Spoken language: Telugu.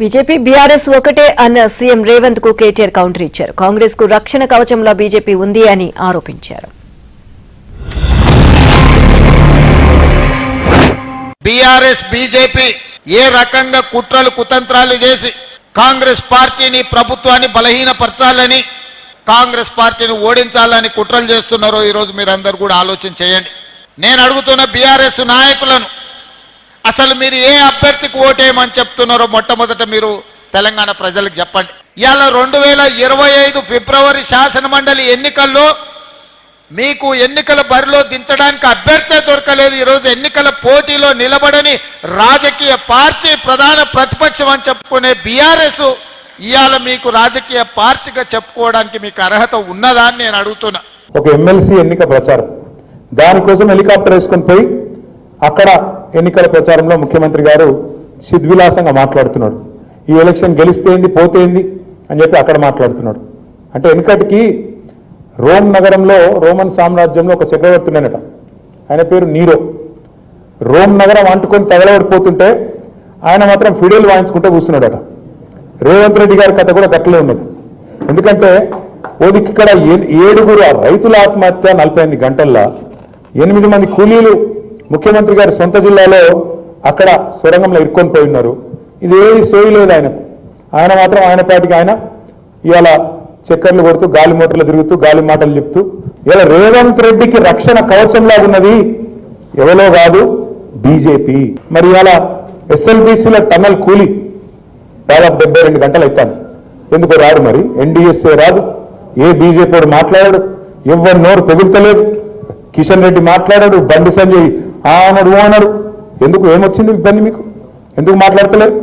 బీజేపీ బీఆర్ఎస్ ఒకటే అన్న సీఎం రేవంత్ కు కేటీఆర్ కౌంటర్ ఇచ్చారు. కాంగ్రెస్ కు రక్షణ కవచంలో బీజేపీ ఉంది అని ఆరోపించారు. బీఆర్ఎస్ బీజేపీ ఏ రకంగా కుట్రలు కుతంత్రాలు చేసి కాంగ్రెస్ పార్టీని ప్రభుత్వాన్ని బలహీనపరచాలని కాంగ్రెస్ పార్టీని ఓడించాలని కుట్రలు చేస్తున్నారో ఈరోజు మీరందరూ కూడా ఆలోచన చేయండి. నేను అడుగుతున్న బీఆర్ఎస్ నాయకులను అసలు మీరు ఏ అభ్యర్థికి ఓటేయమని చెప్తున్నారో మొట్టమొదట మీరు తెలంగాణ ప్రజలకు చెప్పండి. ఇవాళ 2025 ఫిబ్రవరి శాసనమండలి ఎన్నికల్లో మీకు ఎన్నికల బరిలో దించడానికి అభ్యర్థే దొరకలేదు. ఈరోజు ఎన్నికల పోటీలో నిలబడని రాజకీయ పార్టీ ప్రధాన ప్రతిపక్షం అని చెప్పుకునే బీఆర్ఎస్ ఇవాళ మీకు రాజకీయ పార్టీగా చెప్పుకోవడానికి మీకు అర్హత ఉన్నదా అని నేను అడుగుతున్నా. ఒక ఎమ్మెల్సీ ఎన్నిక ప్రచారం దానికోసం హెలికాప్టర్ వేసుకొని పోయి అక్కడ ఎన్నికల ప్రచారంలో ముఖ్యమంత్రి గారు సిద్విలాసంగా మాట్లాడుతున్నాడు. ఈ ఎలక్షన్ గెలిస్తేంది పోతేంది అని చెప్పి అక్కడ మాట్లాడుతున్నాడు. అంటే వెనుకటికి రోమ్ నగరంలో రోమన్ సామ్రాజ్యంలో ఒక చక్రవర్తి ఉన్నాడట. ఆయన పేరు నీరో. రోమ్ నగరం అంటుకొని తగలబడిపోతుంటే ఆయన మాత్రం ఫిడేల్ వాయించుకుంటూ కూర్చున్నాడట. రేవంత్ రెడ్డి గారి కథ కూడా గట్లే ఉన్నది. ఎందుకంటే ఇక్కడ 7 రైతుల ఆత్మహత్య 48 గంటల్లో 8 మంది కూలీలు ముఖ్యమంత్రి గారి సొంత జిల్లాలో అక్కడ సొరంగంలో ఇరుక్కొని పోయి ఉన్నారు. ఇదేది సోయలేదు ఆయనకు. ఆయన మాత్రం ఆయన పాటికి ఆయన ఇవాళ చక్కర్లు కొడుతూ గాలి మోటార్లు తిరుగుతూ గాలి మాటలు చెప్తూ ఇలా రేవంత్ రెడ్డికి రక్షణ కవచంలా ఉన్నది ఎవరో కాదు బీజేపీ. మరి ఇవాళ ఎస్ఎల్బీసీల టన్నల్ కూలి దాదాపు 72 గంటలు అవుతాను. ఎందుకో రాడు, మరి ఎన్డీఎస్ఏ రాదు, ఏ బీజేపీ వాడు మాట్లాడాడు, ఎవరి నోరు పెగులుతలేదు. కిషన్ రెడ్డి మాట్లాడాడు, బండి సంజయ్ అన్నాడు. ఎందుకు ఏమొచ్చింది ఇబ్బంది మీకు? ఎందుకు మాట్లాడతలేదు?